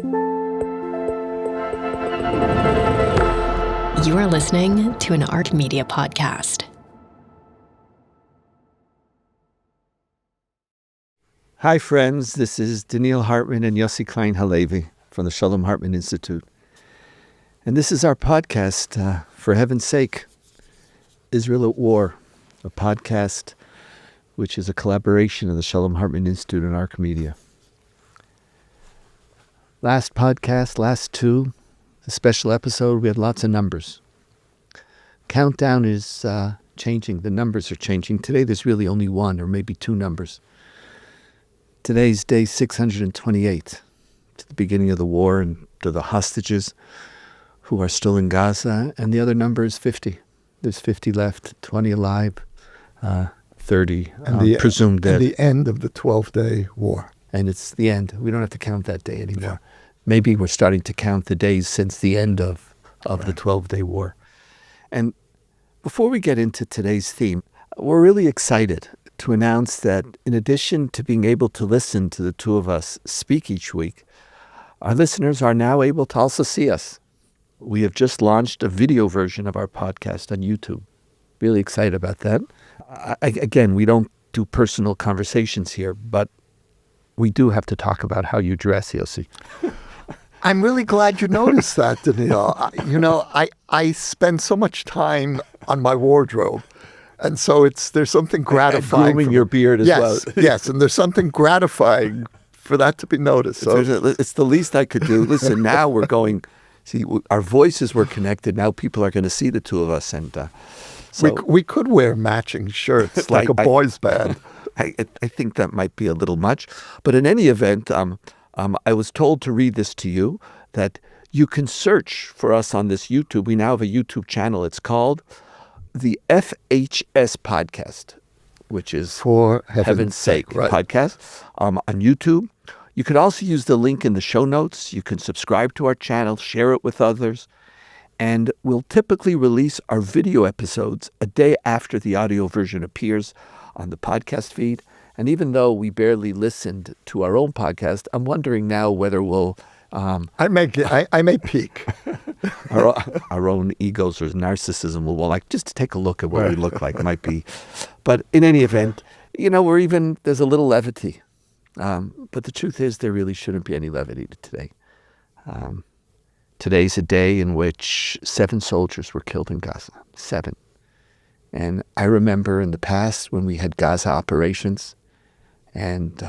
You are listening to an Art Media podcast. Hi, friends. This is Daniil Hartman and Yossi Klein Halevi from the Shalom Hartman Institute. And this is our podcast, For Heaven's Sake, Israel at War, a podcast which is a collaboration of the Shalom Hartman Institute and Arc Media. Last podcast, last two, the special episode, we had lots of numbers. Countdown is changing. The numbers are changing. Today there's really only one or maybe two numbers. Today's day 628, to the beginning of the war and to the hostages who are still in Gaza, and the other number is 50. There's 50 left, 20 alive, 30 presumed dead. And the end of the 12-day war. And it's the end. We don't have to count that day anymore. Yeah. Maybe we're starting to count the days since the end of the 12-day war. And before we get into today's theme, we're really excited to announce that in addition to being able to listen to the two of us speak each week, our listeners are now able to also see us. We have just launched a video version of our podcast on YouTube. Really excited about that. Again, we don't do personal conversations here, but we do have to talk about how you dress, Yossi. I'm really glad you noticed that, Daniil. I spend so much time on my wardrobe. And so there's something gratifying. And grooming your beard as well. Yes, and there's something gratifying for that to be noticed. So it's the least I could do. Listen, now we're going, see, our voices were connected. Now people are going to see the two of us. And so we could wear matching shirts like a boys band. I think that might be a little much. But in any event, I was told to read this to you, that you can search for us on this YouTube. We now have a YouTube channel. It's called the FHS Podcast, which is For Heaven's Sake right. Podcast on YouTube. You could also use the link in the show notes. You can subscribe to our channel, share it with others, and we'll typically release our video episodes a day after the audio version appears on the podcast feed. And even though we barely listened to our own podcast, I'm wondering now whether we'll... I may peek. our own egos or narcissism will like just to take a look at what we look like. Might be. But in any event, there's a little levity. But the truth is there really shouldn't be any levity today. Today's a day in which 7 soldiers were killed in Gaza. 7. And I remember in the past when we had Gaza operations and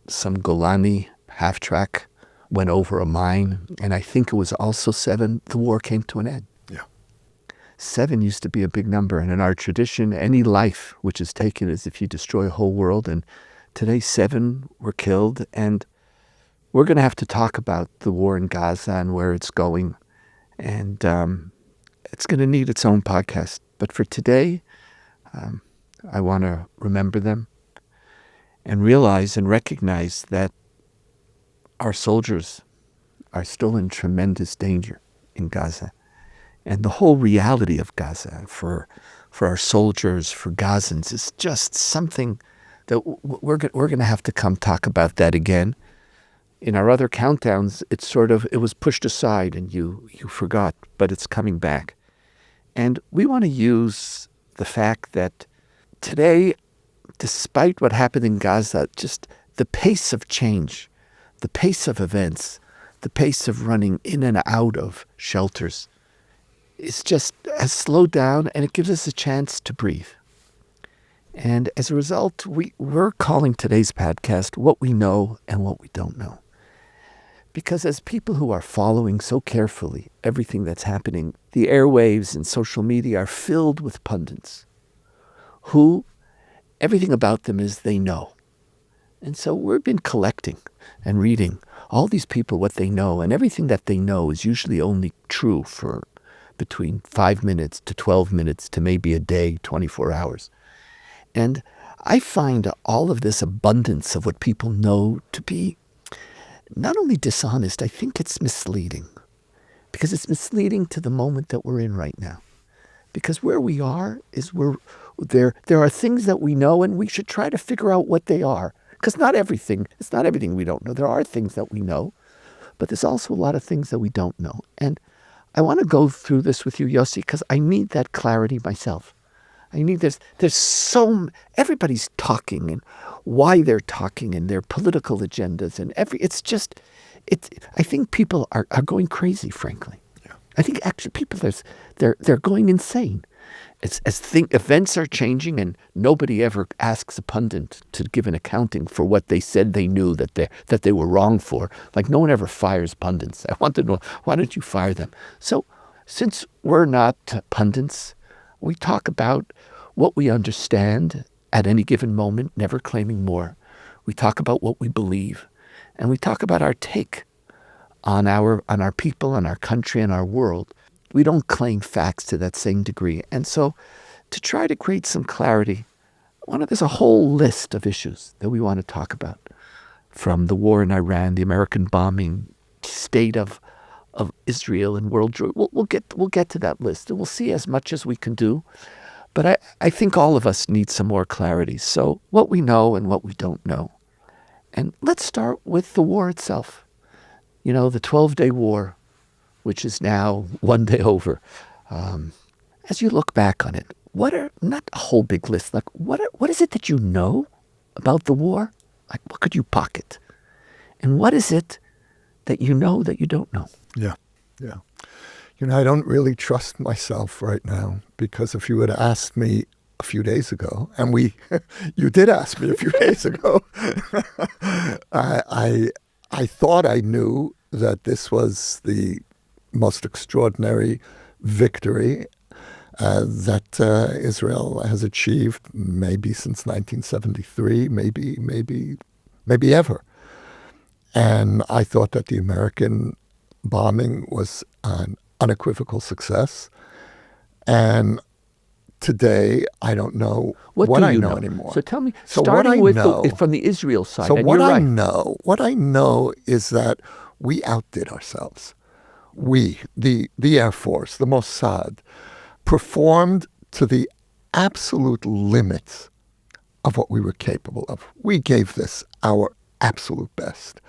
some Golani half-track went over a mine, and I think it was also 7, the war came to an end. Yeah. 7 used to be a big number, and in our tradition, any life which is taken is if you destroy a whole world, and today 7 were killed, and we're going to have to talk about the war in Gaza and where it's going, and it's going to need its own podcast. But for today, I want to remember them and realize and recognize that our soldiers are still in tremendous danger in Gaza. And the whole reality of Gaza for our soldiers, for Gazans, is just something that we're going to have to come talk about that again. In our other countdowns, it was pushed aside and you forgot, but it's coming back. And we want to use the fact that today, despite what happened in Gaza, just the pace of change, the pace of events, the pace of running in and out of shelters has slowed down, and it gives us a chance to breathe. And as a result, we're calling today's podcast What We Know and What We Don't Know. Because as people who are following so carefully everything that's happening, the airwaves and social media are filled with pundits who everything about them is they know. And so we've been collecting and reading all these people, what they know, and everything that they know is usually only true for between 5 minutes to 12 minutes to maybe a day, 24 hours. And I find all of this abundance of what people know to be not only dishonest, I think it's misleading. Because it's misleading to the moment that we're in right now. Because where we are is there are things that we know, and we should try to figure out what they are. Because it's not everything we don't know. There are things that we know. but there's also a lot of things that we don't know. And I want to go through this with you, Yossi, because I need that clarity myself. I need everybody's talking and why they're talking and their political agendas and I think people are going crazy, frankly. Yeah. I think actually people, they're going insane. Events are changing and nobody ever asks a pundit to give an accounting for what they said they knew that they were wrong for. Like no one ever fires pundits. I want to know, why don't you fire them? So since we're not pundits, we talk about what we understand at any given moment, never claiming more. We talk about what we believe, and we talk about our take on our people, on our country, and our world. We don't claim facts to that same degree. And so to try to create some clarity, there's a whole list of issues that we want to talk about. From the war in Iran, the American bombing, state of Israel and world Jewry. We'll get to that list, and we'll see as much as we can do. But I think all of us need some more clarity. So what we know and what we don't know. And let's start with the war itself. The 12-day war, which is now one day over. As you look back on it, not a whole big list, like what is it that you know about the war? Like what could you pocket? And what is it that you know that you don't know? Yeah. I don't really trust myself right now, because if you had asked me a few days ago, and you did ask me a few days ago, I thought I knew that this was the most extraordinary victory that Israel has achieved, maybe since 1973, maybe ever. And I thought that the American bombing was an unequivocal success. And today, I don't know what I know anymore. So tell me, starting from the Israel side. So and what you're I right. know, is that we outdid ourselves. We, the Air Force, the Mossad, performed to the absolute limits of what we were capable of. We gave this our absolute best.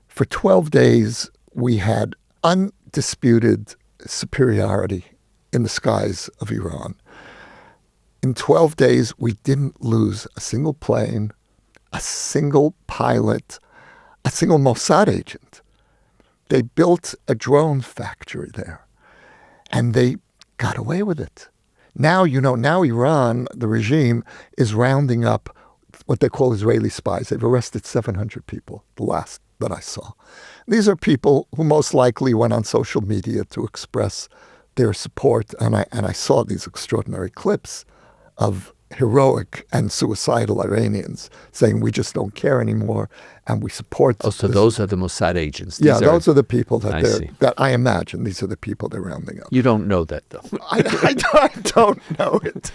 For 12 days, we had undisputed superiority in the skies of Iran. In 12 days, we didn't lose a single plane, a single pilot, a single Mossad agent. They built a drone factory there, and they got away with it. Now Iran, the regime, is rounding up what they call Israeli spies. They've arrested 700 people, the last that I saw. These are people who most likely went on social media to express their support, and I saw these extraordinary clips of heroic and suicidal Iranians saying, we just don't care anymore, and we support. Oh, so those are the Mossad agents. Those are the people that that I imagine. These are the people they're rounding up. You don't know that, though. I don't know it.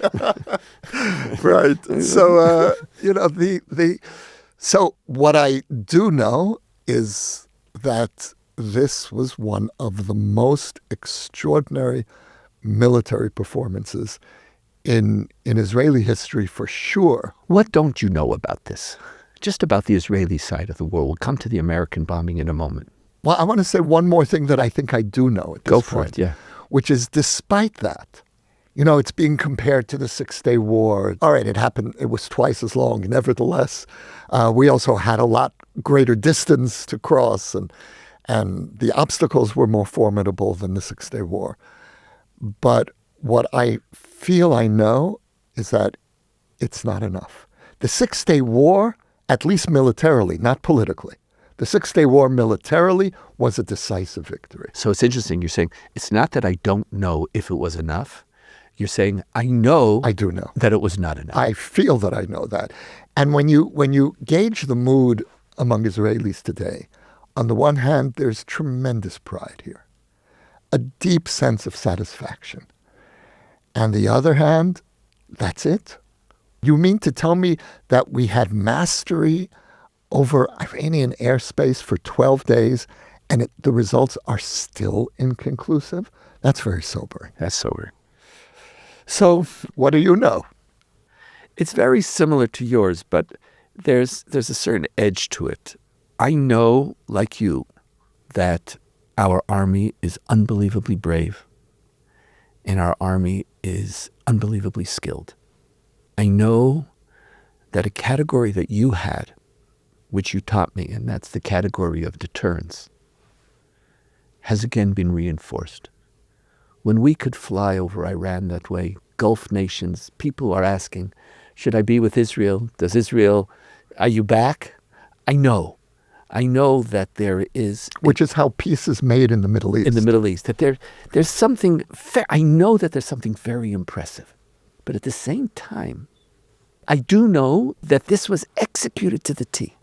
Right. So, so what I do know is that this was one of the most extraordinary military performances in Israeli history, for sure. What don't you know about this? Just about the Israeli side of the war. We'll come to the American bombing in a moment. Well, I want to say one more thing that I think I do know at this point. Go for it, yeah. Which is, despite that, it's being compared to the Six-Day War. All right, it happened. It was twice as long. Nevertheless, we also had a lot greater distance to cross, and the obstacles were more formidable than the Six-Day War. But what I feel I know is that it's not enough. The Six-Day War, at least militarily, not politically, the Six-Day War militarily was a decisive victory. So it's interesting. You're saying it's not that I don't know if it was enough. You're saying I do know that it was not enough. I feel that I know that. And when you gauge the mood among Israelis today, on the one hand, there's tremendous pride here, a deep sense of satisfaction. On the other hand, that's it. You mean to tell me that we had mastery over Iranian airspace for 12 days and the results are still inconclusive? That's very sobering. That's sobering. So what do you know? It's very similar to yours, but there's a certain edge to it. I know, like you, that our army is unbelievably brave and our army is unbelievably skilled. I know that a category that you had, which you taught me, and that's the category of deterrence, has again been reinforced. When we could fly over Iran that way, Gulf nations, people are asking, should I be with Israel? Does Israel, are you back? I know that there is... Which is how peace is made in the Middle East. In the Middle East, that there's something, I know that there's something very impressive. But at the same time, I do know that this was executed to the T.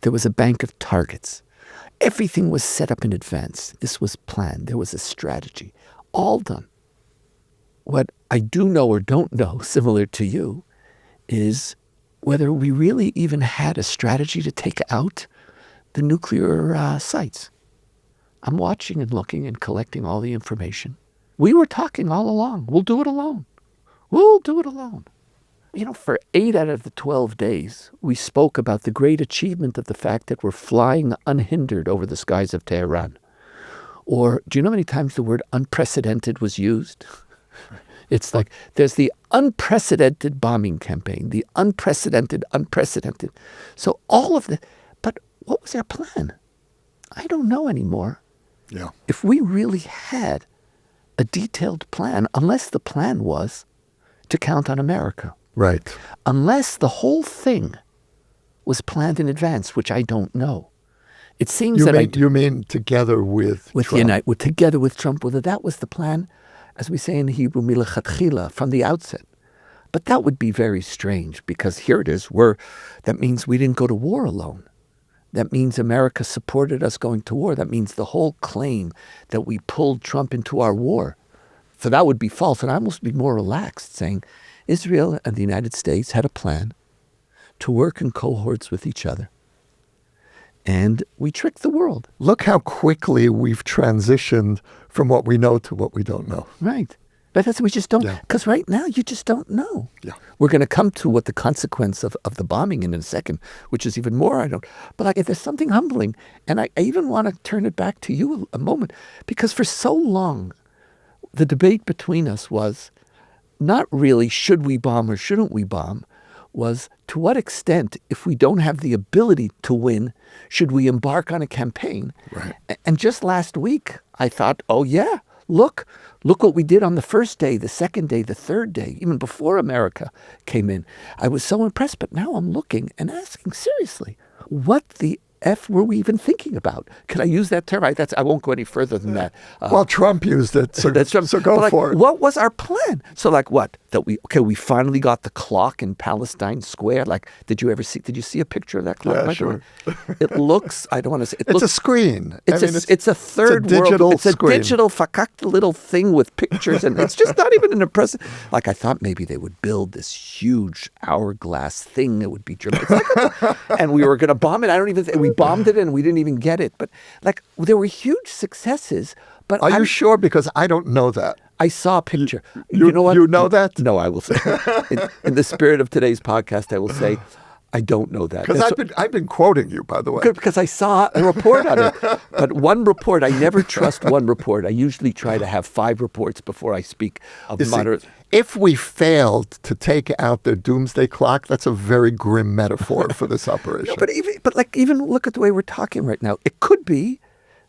There was a bank of targets. Everything was set up in advance. This was planned. There was a strategy. All done. What I do know or don't know, similar to you, is whether we really even had a strategy to take out the nuclear sites. I'm watching and looking and collecting all the information. We were talking all along. We'll do it alone. We'll do it alone. You know, for 8 out of the 12 days, we spoke about the great achievement of the fact that we're flying unhindered over the skies of Tehran. Or do you know how many times the word unprecedented was used? It's like there's the unprecedented bombing campaign, the unprecedented. So all of the, but what was our plan? I don't know anymore. Yeah. If we really had a detailed plan, unless the plan was to count on America. Right. Unless the whole thing was planned in advance, which I don't know. It seems You mean together with Trump? Together with Trump, whether that was the plan, as we say in Hebrew, milechatchila, from the outset. But that would be very strange because here it is, that means we didn't go to war alone. That means America supported us going to war. That means the whole claim that we pulled Trump into our war. So that would be false. And I almost be more relaxed saying Israel and the United States had a plan to work in cohorts with each other. And we tricked the world. Look how quickly we've transitioned from what we know to what we don't know. Right. But that's we just don't, because right now you just don't know. Yeah. We're going to come to what the consequence of the bombing in a second, which is even more, but like if there's something humbling, and I even want to turn it back to you a moment, because for so long, the debate between us was not really should we bomb or shouldn't we bomb, was to what extent, if we don't have the ability to win, should we embark on a campaign? Right. And just last week, I thought, oh yeah, look what we did on the first day, the second day, the third day, even before America came in. I was so impressed, but now I'm looking and asking seriously, what the F were we even thinking about? Can I use that term? I won't go any further than that. Well, Trump used it, so, that's Trump. So go for it. What was our plan? So like what? That we finally got the clock in Palestine Square. Like, did you see a picture of that clock? Yeah, sure. It looks, I don't want to say, it's a screen. It's a third digital world. It's a screen. digital fakakta little thing with pictures, and it's just not even an impressive. Like I thought maybe they would build this huge hourglass thing that would be dramatic, and we were going to bomb it. We bombed it and we didn't even get it. But like there were huge successes. But Are you sure? Because I don't know that. I saw a picture. You know what? You know that? No, I will say. In the spirit of today's podcast, I will say, I don't know that. Because I've been quoting you, by the way. Good, because I saw a report on it. But one report, I never trust one report. I usually try to have 5 reports before I speak of moderate. If we failed to take out the doomsday clock, that's a very grim metaphor for this operation. No, but even look at the way we're talking right now. It could be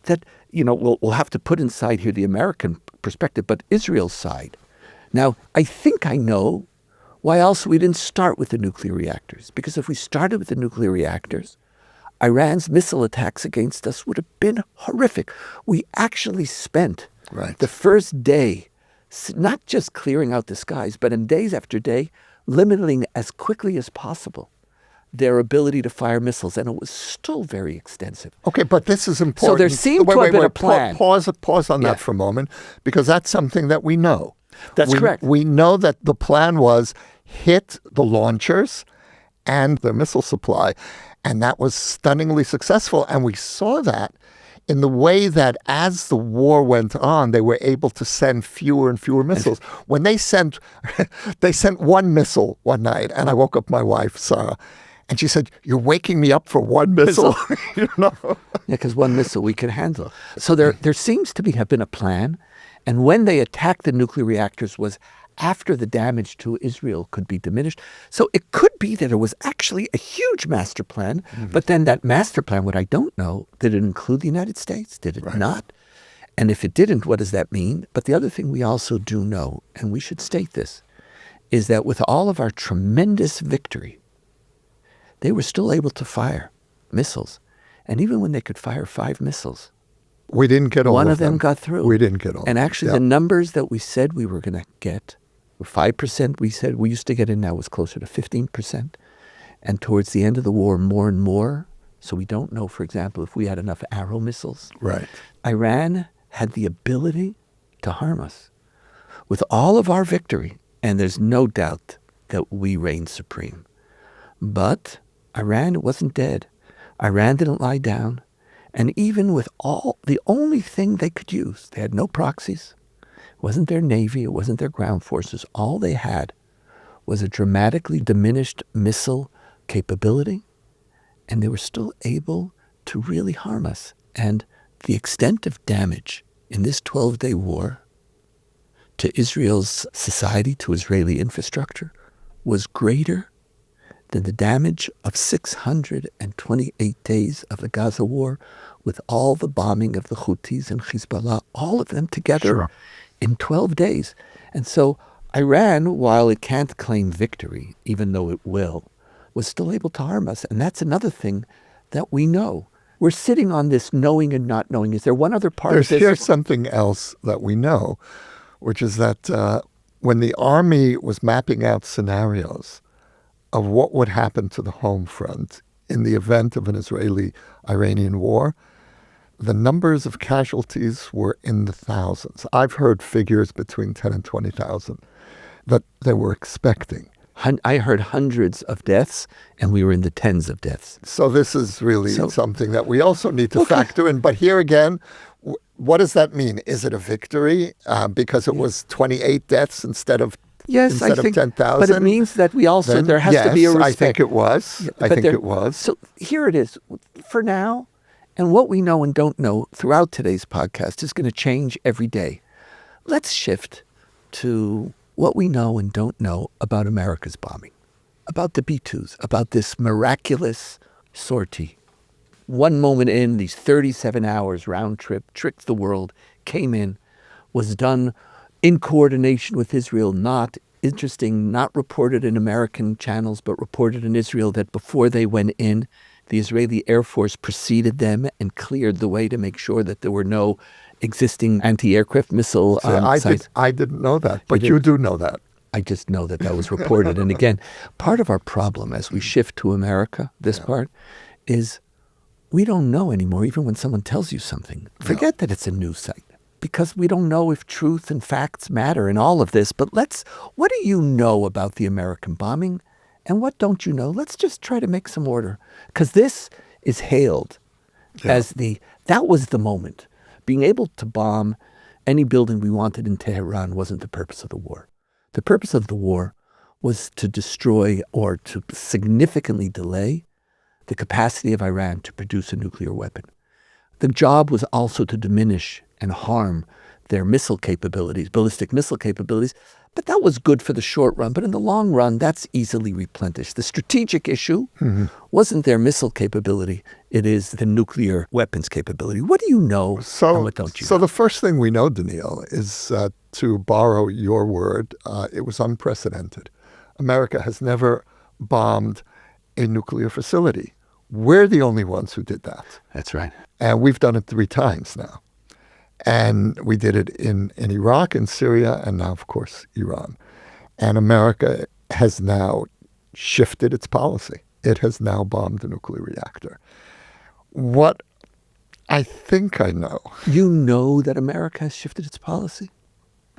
that, we'll have to put inside here the American perspective, but Israel's side. Now, I think I know why else we didn't start with the nuclear reactors. Because if we started with the nuclear reactors, Iran's missile attacks against us would have been horrific. We actually spent the first day not just clearing out the skies, but in days after day, limiting as quickly as possible their ability to fire missiles. And it was still very extensive. Okay, but this is important. So there seemed to have been a plan. Pause on that for a moment, because that's something that we know. That's correct. We know that the plan was hit the launchers and the missile supply, and that was stunningly successful. And we saw that in the way that as the war went on, they were able to send fewer and fewer missiles. When they sent one missile one night, and I woke up my wife, Sarah, And she said, "You're waking me up for one missile." You know? Yeah, because one missile we can handle. So there seems to have been a plan. And when they attacked the nuclear reactors was after the damage to Israel could be diminished. So it could be that it was actually a huge master plan. But then that master plan, what I don't know, did it include the United States? Did it not? And if it didn't, what does that mean? But the other thing we also do know, and we should state this, is that with all of our tremendous victory, they were still able to fire missiles. And even when they could fire 5 missiles, we didn't get all one of of them got through. We didn't get all. And actually, the numbers that we said we were going to get, 5% we said we used to get in, now was closer to 15%. And towards the end of the war, more and more. So we don't know, for example, if we had enough Arrow missiles. Right. Iran had the ability to harm us. With all of our victory, and there's no doubt that we reigned supreme. But Iran wasn't dead. Iran didn't lie down. And even with all, the only thing they could use, they had no proxies. It wasn't their navy. It wasn't their ground forces. All they had was a dramatically diminished missile capability. And they were still able to really harm us. And the extent of damage in this 12-day war to Israel's society, to Israeli infrastructure, was greater than the damage of 628 days of the Gaza war, with all the bombing of the Houthis and Hezbollah, all of them together in 12 days. And so Iran, while it can't claim victory, even though it will, was still able to harm us. And that's another thing that we know. We're sitting on this knowing and not knowing. Is there one other part of this? Here's something else that we know, which is that when the army was mapping out scenarios of what would happen to the home front in the event of an Israeli-Iranian war, the numbers of casualties were in the thousands. I've heard figures between 10 and 20,000 that they were expecting. I heard hundreds of deaths, and we were in the tens of deaths. So this is really something that we also need to factor in. But here again, what does that mean? Is it a victory because it was 28 deaths instead of 10,000? But it means that we also, there has to be a respect. I think it was. It was. So here it is. For now, and what we know and don't know throughout today's podcast is going to change every day. Let's shift to what we know and don't know about America's bombing, about the B-2s, about this miraculous sortie. One moment in, these 37 hours round trip, tricked the world, came in, was done in coordination with Israel, not reported in American channels, but reported in Israel, that before they went in, the Israeli Air Force preceded them and cleared the way to make sure that there were no existing anti-aircraft missile sites. I didn't know that, but you do know that. I just know that was reported. And again, part of our problem as we shift to America, part, is we don't know anymore, even when someone tells you something. Forget that it's a news site, because we don't know if truth and facts matter in all of this. But what do you know about the American bombing? And what don't you know? Let's just try to make some order. Because this is hailed as that was the moment. Being able to bomb any building we wanted in Tehran wasn't the purpose of the war. The purpose of the war was to destroy or to significantly delay the capacity of Iran to produce a nuclear weapon. The job was also to diminish and harm their missile capabilities, ballistic missile capabilities. But that was good for the short run. But in the long run, that's easily replenished. The strategic issue wasn't their missile capability. It is the nuclear weapons capability. What do you know and what don't you know? So the first thing we know, Daniil, is to borrow your word, it was unprecedented. America has never bombed a nuclear facility. We're the only ones who did that. That's right. And we've done it 3 times now. And we did it in Iraq and Syria and now, of course, Iran. And America has now shifted its policy. It has now bombed a nuclear reactor. What I think I know. You know that America has shifted its policy?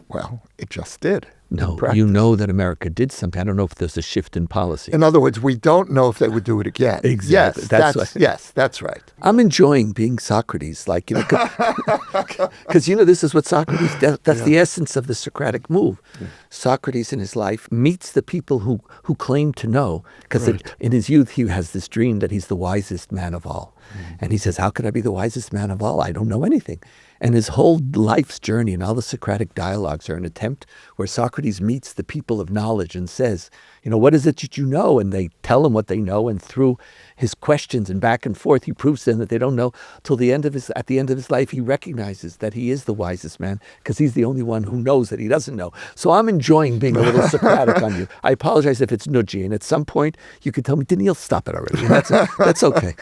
Well, it just did. No, practice. you know that America did something. I don't know if there's a shift in policy. In other words, we don't know if they would do it again. Exactly. Yes, that's right. I'm enjoying being Socrates, because this is what Socrates. That's the essence of the Socratic move. Yeah. Socrates in his life meets the people who claim to know, because in his youth he has this dream that he's the wisest man of all, and he says, "How could I be the wisest man of all? I don't know anything." And his whole life's journey and all the Socratic dialogues are an attempt where Socrates meets the people of knowledge and says, what is it that you know? And they tell him what they know. And through his questions and back and forth, he proves to them that they don't know till at the end of his life, he recognizes that he is the wisest man because he's the only one who knows that he doesn't know. So I'm enjoying being a little Socratic on you. I apologize if it's nudgy. And at some point, you could tell me, Daniil, stop it already. And that's okay.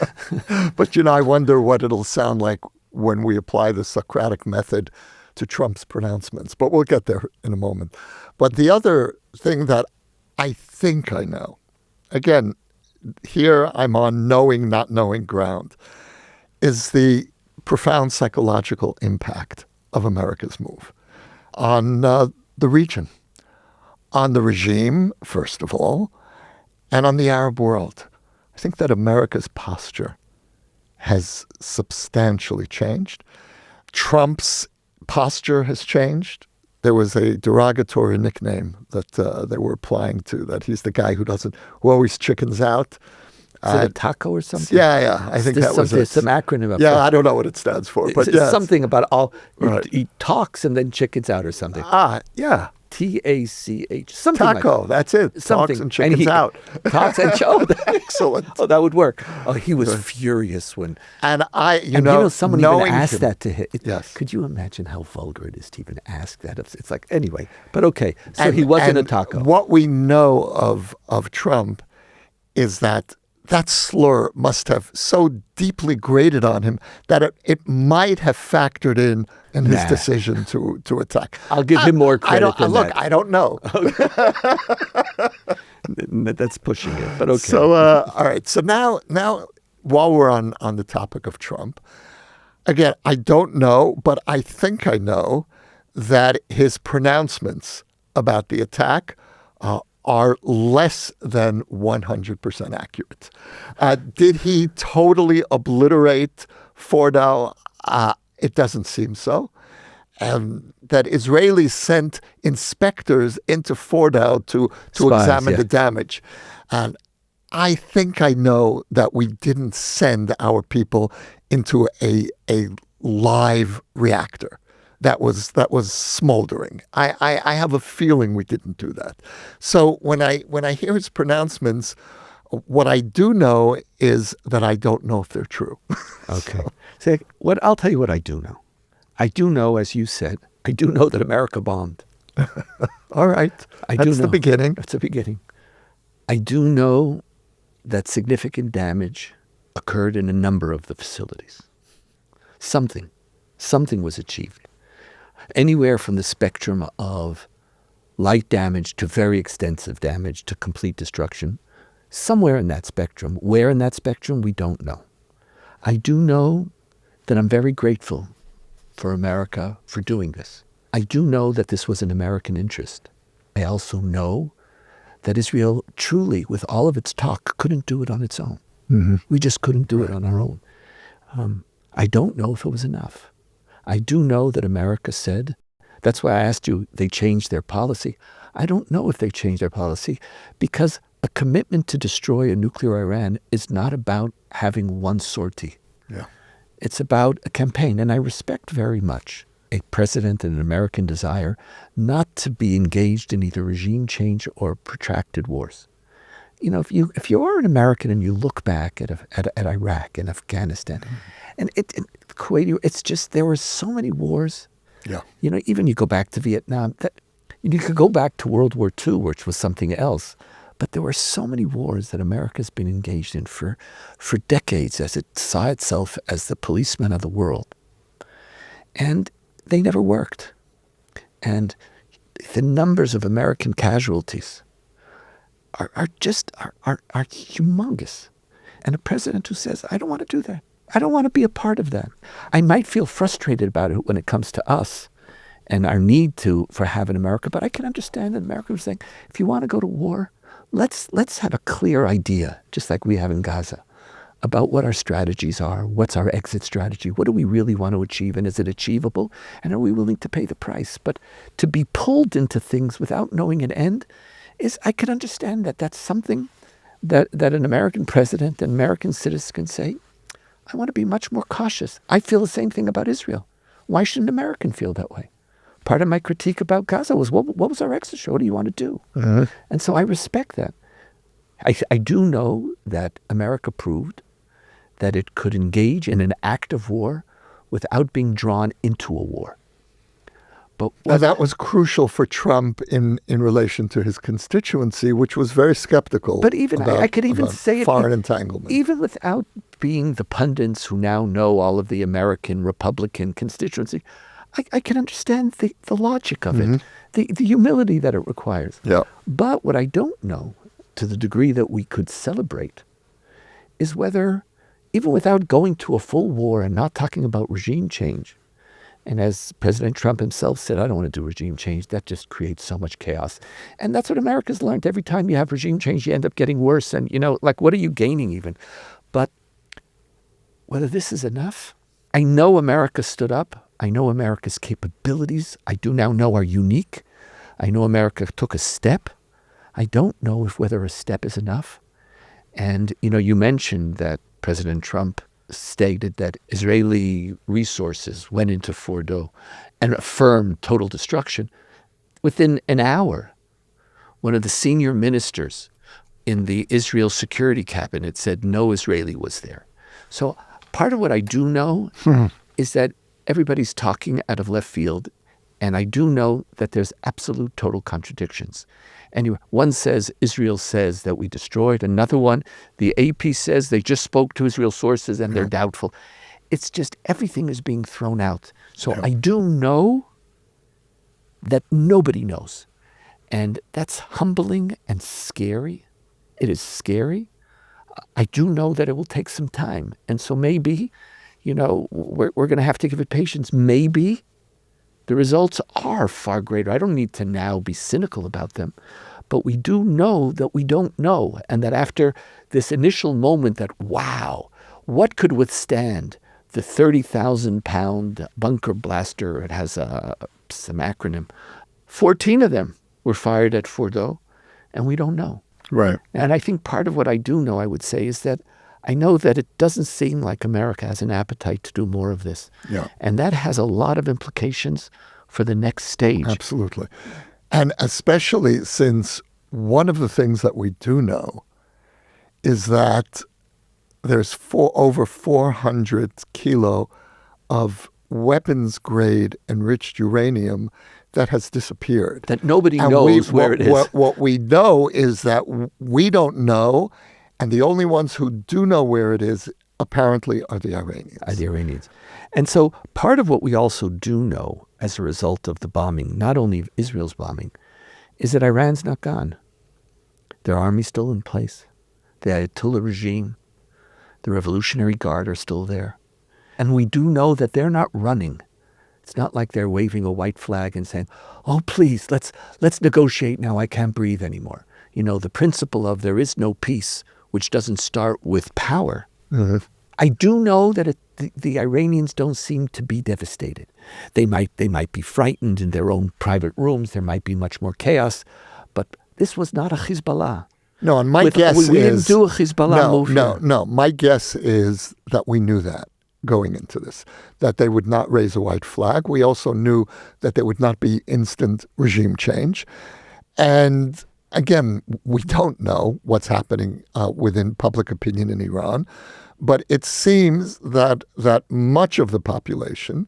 But, I wonder what it'll sound like when we apply the Socratic method to Trump's pronouncements. But we'll get there in a moment. But the other thing that I think I know, again, here I'm on knowing, not knowing ground, is the profound psychological impact of America's move on the region, on the regime, first of all, and on the Arab world. I think that America's posture has substantially changed. Trump's posture has changed. There was a derogatory nickname that they were applying to, that he's the guy who always chickens out. Is it a taco or something? Yeah. I think that was it. Some acronym. I don't know what it stands for, but it's something about he talks and then chickens out or something. Yeah. TACH. Something taco. Like that's it. Something. Talks and chickens out. Talks and excellent. Oh, that would work. Oh, he was furious when. And someone even asked that to him. Yes. Could you imagine how vulgar it is to even ask that? It's like, anyway. But okay. So he wasn't a taco. What we know of Trump is that slur must have so deeply grated on him that it might have factored in his decision to attack. I'll give him more credit than that. I don't know. That's pushing it, but okay. So, all right. So now, while we're on the topic of Trump, again, I don't know, but I think I know that his pronouncements about the attack are less than 100% accurate. Did he totally obliterate Fordow? It doesn't seem so. That Israelis sent inspectors into Fordow to examine the damage. And I think I know that we didn't send our people into a live reactor that was smoldering. I have a feeling we didn't do that. So when I hear his pronouncements, what I do know is that I don't know if they're true. Okay. So I'll tell you what I do know. I do know, as you said, I do know that America bombed. All right. That's the beginning. That's the beginning. I do know that significant damage occurred in a number of the facilities. Something was achieved. Anywhere from the spectrum of light damage to very extensive damage to complete destruction. Somewhere in that spectrum. Where in that spectrum, we don't know. I do know that I'm very grateful for America for doing this. I do know that this was an American interest. I also know that Israel truly, with all of its talk, couldn't do it on its own. Mm-hmm. We just couldn't do it on our own. I don't know if it was enough. I do know that America said, that's why I asked you, they changed their policy. I don't know if they changed their policy because a commitment to destroy a nuclear Iran is not about having one sortie. Yeah. It's about a campaign, and I respect very much a president and an American desire not to be engaged in either regime change or protracted wars. If you are an American and you look back at Iraq and Afghanistan, and Kuwait, it's just there were so many wars. Yeah. Even you go back to Vietnam, you could go back to World War II, which was something else. But there were so many wars that America's been engaged in for decades as it saw itself as the policeman of the world. And they never worked. And the numbers of American casualties are humongous. And a president who says, I don't want to do that. I don't want to be a part of that. I might feel frustrated about it when it comes to us and our need for having America. But I can understand that America was saying, if you want to go to war, let's have a clear idea, just like we have in Gaza, about what our strategies are, what's our exit strategy, what do we really want to achieve, and is it achievable, and are we willing to pay the price? But to be pulled into things without knowing an end I can understand that that's something that an American president and American citizens can say, I want to be much more cautious. I feel the same thing about Israel. Why should an American feel that way? Part of my critique about Gaza was, what was our exit strategy? What do you want to do? Uh-huh. And so I respect that. I do know that America proved that it could engage in an act of war without being drawn into a war. But that was crucial for Trump in relation to his constituency, which was very skeptical. But even I could even say foreign entanglement, even without being the pundits who now know all of the American Republican constituency. I can understand the logic of it, the humility that it requires. Yeah. But what I don't know, to the degree that we could celebrate, is whether, even without going to a full war and not talking about regime change, and as President Trump himself said, I don't want to do regime change. That just creates so much chaos. And that's what America's learned. Every time you have regime change, you end up getting worse. And, what are you gaining even? But whether this is enough, I know America stood up. I know America's capabilities, I do now know, are unique. I know America took a step. I don't know whether a step is enough. And, you mentioned that President Trump stated that Israeli resources went into Fordo and affirmed total destruction. Within an hour, one of the senior ministers in the Israel Security Cabinet said no Israeli was there. So part of what I do know is that everybody's talking out of left field, and I do know that there's absolute total contradictions. Anyway, one says, Israel says that we destroyed. Another one, the AP says they just spoke to Israel sources and they're doubtful. It's just everything is being thrown out. So I do know that nobody knows. And that's humbling and scary. It is scary. I do know that it will take some time. And so maybe, we're going to have to give it patience. Maybe the results are far greater. I don't need to now be cynical about them, but we do know that we don't know, and that after this initial moment that, wow, what could withstand the 30,000-pound bunker blaster? It has some acronym. 14 of them were fired at Fordo, and we don't know. Right. And I think part of what I do know, I would say, is that I know that it doesn't seem like America has an appetite to do more of this. Yeah. And that has a lot of implications for the next stage. Absolutely. And especially since one of the things that we do know is that there's over 400 kilo of weapons-grade enriched uranium that has disappeared. That nobody knows where it is. What we know is that we don't know, and the only ones who do know where it is apparently are the Iranians. And so part of what we also do know as a result of the bombing, not only Israel's bombing, is that Iran's not gone. Their army's still in place. The Ayatollah regime, the Revolutionary Guard are still there. And we do know that they're not running. It's not like they're waving a white flag and saying, oh, please, let's negotiate now. I can't breathe anymore. The principle of there is no peace, which doesn't start with power. Mm-hmm. I do know that the Iranians don't seem to be devastated. They might be frightened in their own private rooms. There might be much more chaos. But this was not a Hezbollah. No, and my guess is... We didn't do a Hezbollah move. No. My guess is that we knew that going into this, that they would not raise a white flag. We also knew that there would not be instant regime change. And again, we don't know what's happening within public opinion in Iran, but it seems that much of the population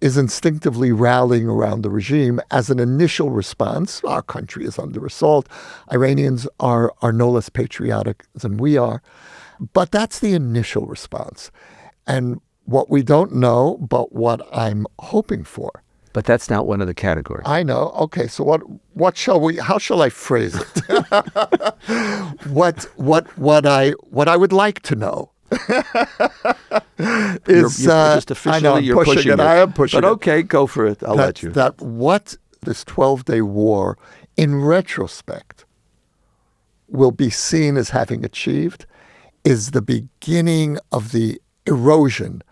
is instinctively rallying around the regime as an initial response. Our country is under assault. Iranians are no less patriotic than we are. But that's the initial response. And what we don't know, but what I'm hoping for. But that's not one of the categories. I know. Okay, so how shall I phrase it? What I would like to know is just officially I know, I'm you're pushing it. I am pushing but it. okay, go for it. I'll let you. That what this 12-day war, in retrospect, will be seen as having achieved is the beginning of the erosion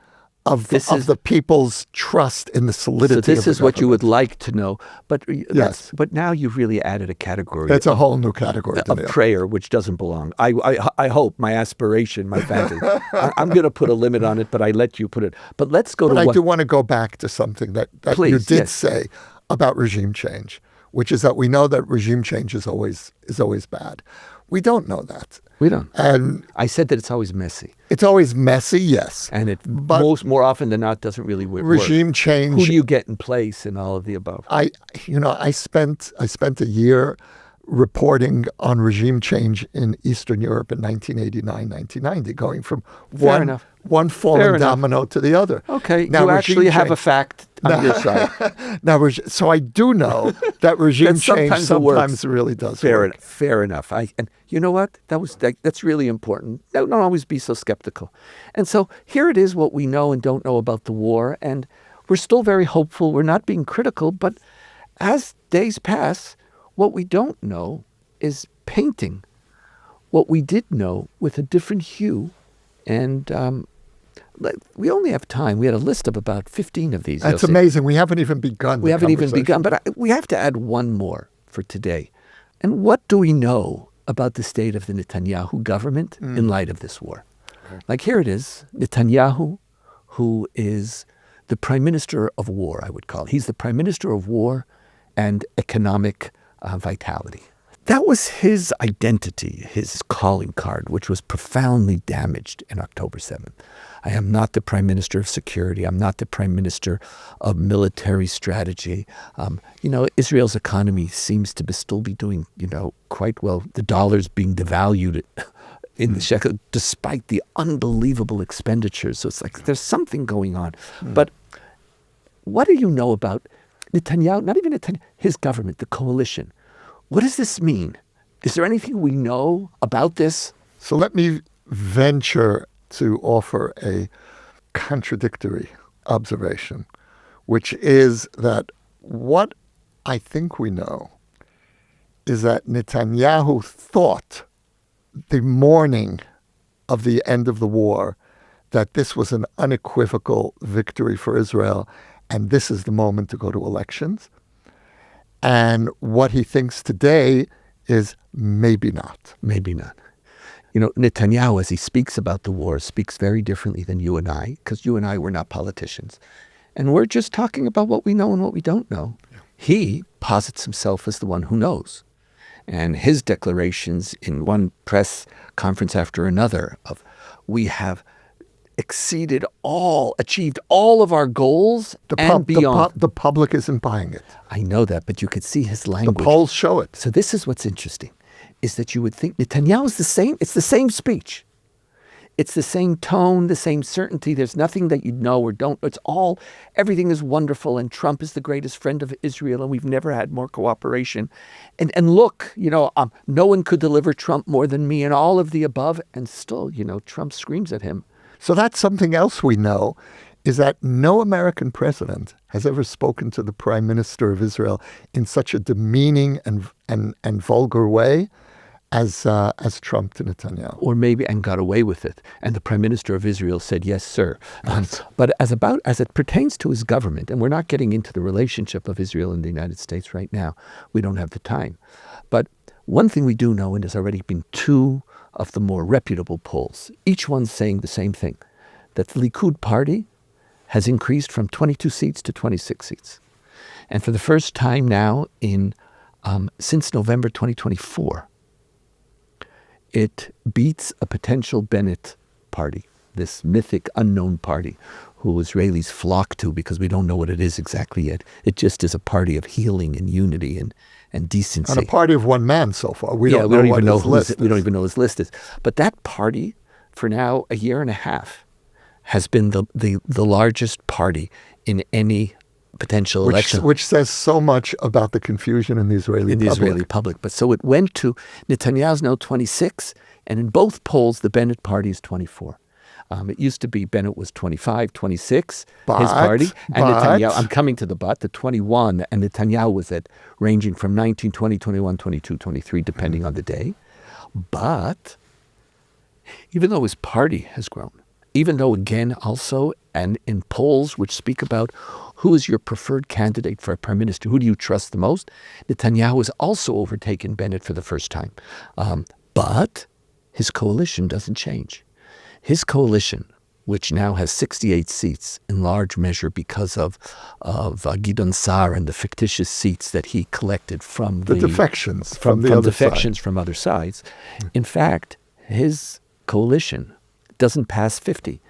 of the people's trust in the solidity of the So this is what you government. would like to know. But Yes. but now you've really added a category It's a whole new category. of Daniel. prayer, which doesn't belong. I hope, my aspiration, my fantasy. I'm going to put a limit on it, but I let you put it. But let's go But to I what... do want to go back to something that you Please, did yes. say about regime change, which is that we know that regime change is always bad. We don't know that. We don't. And I said that it's always messy. it's always messy, yes. And it But more often than not doesn't really work. regime Who change, do you get in place and all of the above? I spent a year reporting on regime change in Eastern Europe in 1989, 1990, going from Fair enough. one fallen Fair enough. domino to the other. Okay, Now, you actually regime have a change- fact on your side. Now, so I do know that regime That change sometimes it works. sometimes really does Fair work. fair enough. And you know what? That's really important. Don't always be so skeptical. And so here it is, what we know and don't know about the war. And we're still very hopeful. We're not being critical. But as days pass, what we don't know is painting what we did know with a different hue. And we only have time. We had a list of about 15 of these. That's Yossi. amazing. We haven't even begun. We the haven't even conversation. begun, but we have to add one more for today. And what do we know about the state of the Netanyahu government in light of this war? Like here it is, Netanyahu, who is the prime minister of war, I would call it. He's the prime minister of war and economic vitality. That was his identity, his calling card, which was profoundly damaged in October 7th. I am not the prime minister of security. I'm not the prime minister of military strategy. Israel's economy seems to still be doing, quite well. The dollar's being devalued in the shekel, despite the unbelievable expenditures. So it's like there's something going on. But what do you know about Netanyahu, not even Netanyahu, his government, the coalition? What does this mean? Is there anything we know about this? So let me venture to offer a contradictory observation, which is that what I think we know is that Netanyahu thought the morning of the end of the war that this was an unequivocal victory for Israel, and this is the moment to go to elections. And what he thinks today is maybe not. Maybe not. Netanyahu, as he speaks about the war, speaks very differently than you and I, because you and I were not politicians. And we're just talking about what we know and what we don't know. Yeah. He posits himself as the one who knows. And his declarations in one press conference after another of, we have achieved all of our goals and beyond. The public isn't buying it. I know that, but you could see his language. The polls show it. So this is what's interesting, is that you would think Netanyahu is the same. It's the same speech. It's the same tone, the same certainty. There's nothing that you know or don't. Everything is wonderful, and Trump is the greatest friend of Israel, and we've never had more cooperation. And look, no one could deliver Trump more than me, and all of the above. And still, Trump screams at him. So that's something else we know, is that no American president has ever spoken to the prime minister of Israel in such a demeaning and vulgar way as Trump to Netanyahu. Or maybe, and got away with it. And the prime minister of Israel said, yes, sir. But as it pertains to his government, and we're not getting into the relationship of Israel and the United States right now, we don't have the time. But one thing we do know, and there's already been two of the more reputable polls, each one saying the same thing, that the Likud party has increased from 22 seats to 26 seats. And for the first time now since November 2024, it beats a potential Bennett party, this mythic unknown party who Israelis flock to because we don't know what it is exactly yet. It just is a party of healing and unity and decency. And a party of one man so far. We don't even know his list is. But that party, for now a year and a half, has been the largest party in any potential election. Which says so much about the confusion in the Israeli public. But so it went to Netanyahu's now 26, and in both polls, the Bennett party is 24. It used to be Bennett was 25, 26, his But- party. And but- Netanyahu, I'm coming to the 21, and Netanyahu was at ranging from 19, 20, 21, 22, 23, depending on the day. But even though his party has grown, even though, again, also, and in polls which speak about who is your preferred candidate for a prime minister, who do you trust the most, Netanyahu has also overtaken Bennett for the first time. But his coalition doesn't change. His coalition, which now has 68 seats, in large measure because of Gideon Sa'ar and the fictitious seats that he collected from The defections from the from other defections side. from other sides. In fact, his coalition doesn't pass 50.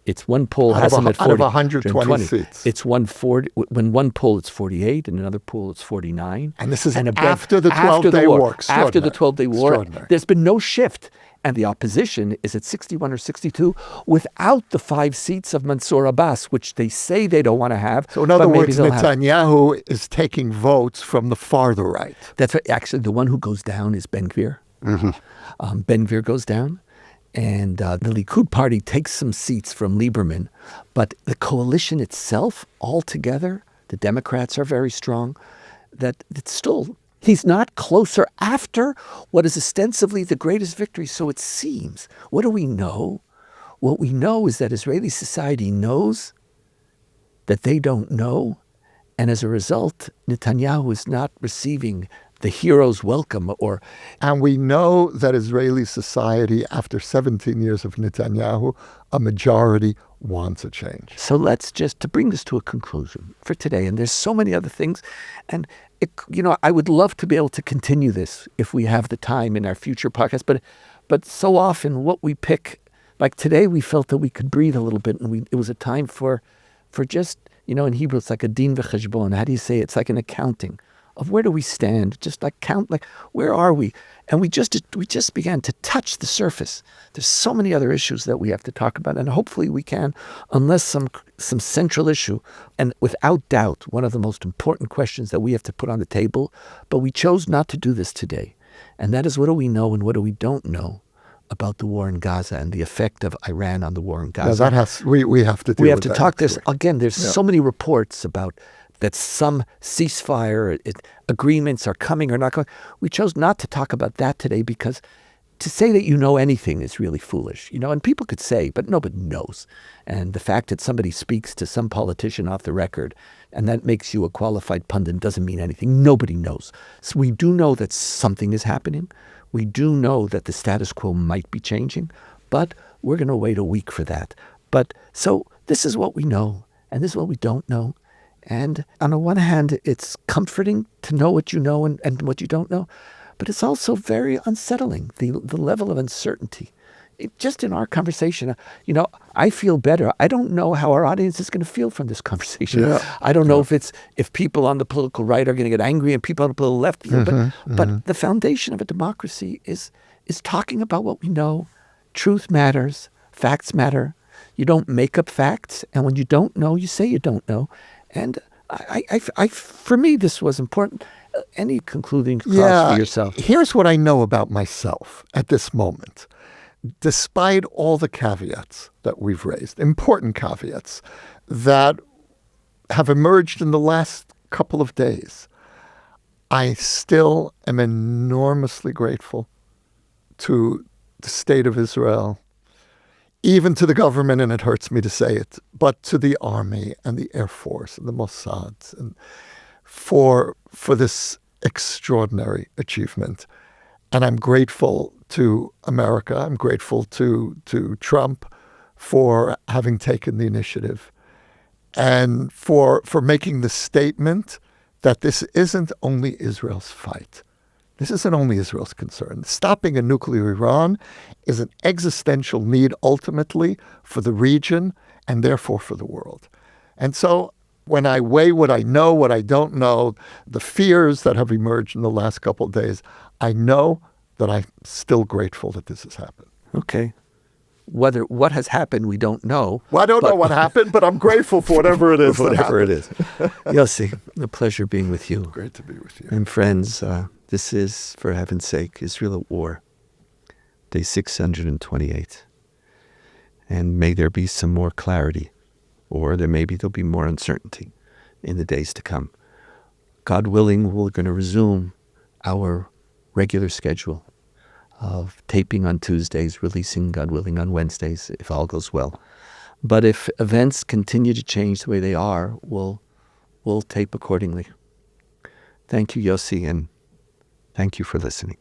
It's one poll Out has of him a- at 40. out of 120 seats. It's 140. When one poll it's 48, and another poll it's 49. And this is a after the 12-day war. After the 12-day war, Extraordinary. there's been no shift. And the opposition is at 61 or 62 without the 5 seats of Mansour Abbas, which they say they don't want to have. So in other but maybe words, they'll have. Netanyahu is taking votes from the farther right. That's right. Actually, the one who goes down is Ben Gvir. Ben Gvir goes down, and the Likud party takes some seats from Lieberman. But the coalition itself, altogether, the Democrats are very strong. That it's still, he's not closer after what is ostensibly the greatest victory. So it seems. What do we know? What we know is that Israeli society knows that they don't know. And as a result, Netanyahu is not receiving the hero's welcome or And we know that Israeli society, after 17 years of Netanyahu, a majority wants a change. So let's just, to bring this to a conclusion for today, and there's so many other things, and I would love to be able to continue this if we have the time in our future podcast, but so often what we pick, like today we felt that we could breathe a little bit, and it was a time for just, in Hebrew it's like a din v'cheshbon. How do you say it? It's like an accounting of where do we stand, just like count, like where are we? And we just began to touch the surface. There's so many other issues that we have to talk about, and hopefully we can, unless some central issue, and without doubt, one of the most important questions that we have to put on the table, but we chose not to do this today. And that is, what do we know and what do we don't know about the war in Gaza and the effect of Iran on the war in Gaza? Now we have to deal We have with to that talk next this week. again. There's so many reports about that some ceasefire agreements are coming or not coming. We chose not to talk about that today because to say that you know anything is really foolish, and people could say, but nobody knows. And the fact that somebody speaks to some politician off the record and that makes you a qualified pundit doesn't mean anything. Nobody knows. So we do know that something is happening. We do know that the status quo might be changing, but we're going to wait a week for that. But so this is what we know, and this is what we don't know. And on the one hand, it's comforting to know what you know and what you don't know, but it's also very unsettling, the level of uncertainty. Just in our conversation, I feel better. I don't know how our audience is going to feel from this conversation. Yeah. I don't know if people on the political right are going to get angry and people on the political left feel, but the foundation of a democracy is talking about what we know. Truth matters. Facts matter. You don't make up facts, and when you don't know, you say you don't know. And I for me, this was important. Any concluding thoughts for yourself? Here's what I know about myself at this moment. Despite all the caveats that we've raised, important caveats that have emerged in the last couple of days, I still am enormously grateful to the state of Israel, even to the government, and it hurts me to say it, but to the army and the Air Force and the Mossad and for this extraordinary achievement. And I'm grateful to America. I'm grateful to Trump for having taken the initiative and for making the statement that this isn't only Israel's fight. This isn't only Israel's concern. Stopping a nuclear Iran is an existential need ultimately for the region and therefore for the world. And so when I weigh what I know, what I don't know, the fears that have emerged in the last couple of days, I know that I'm still grateful that this has happened. Okay. What has happened, we don't know. Well, I don't know what happened, but I'm grateful for whatever it is. Whatever it is. Yossi, a pleasure being with you. Great to be with you. And friends, this is, for heaven's sake, Israel at War, day 628. And may there be some more clarity, or there'll be more uncertainty in the days to come. God willing, we're going to resume our regular schedule of taping on Tuesdays, releasing, God willing, on Wednesdays, if all goes well. But if events continue to change the way they are, we'll tape accordingly. Thank you, Yossi, and thank you for listening.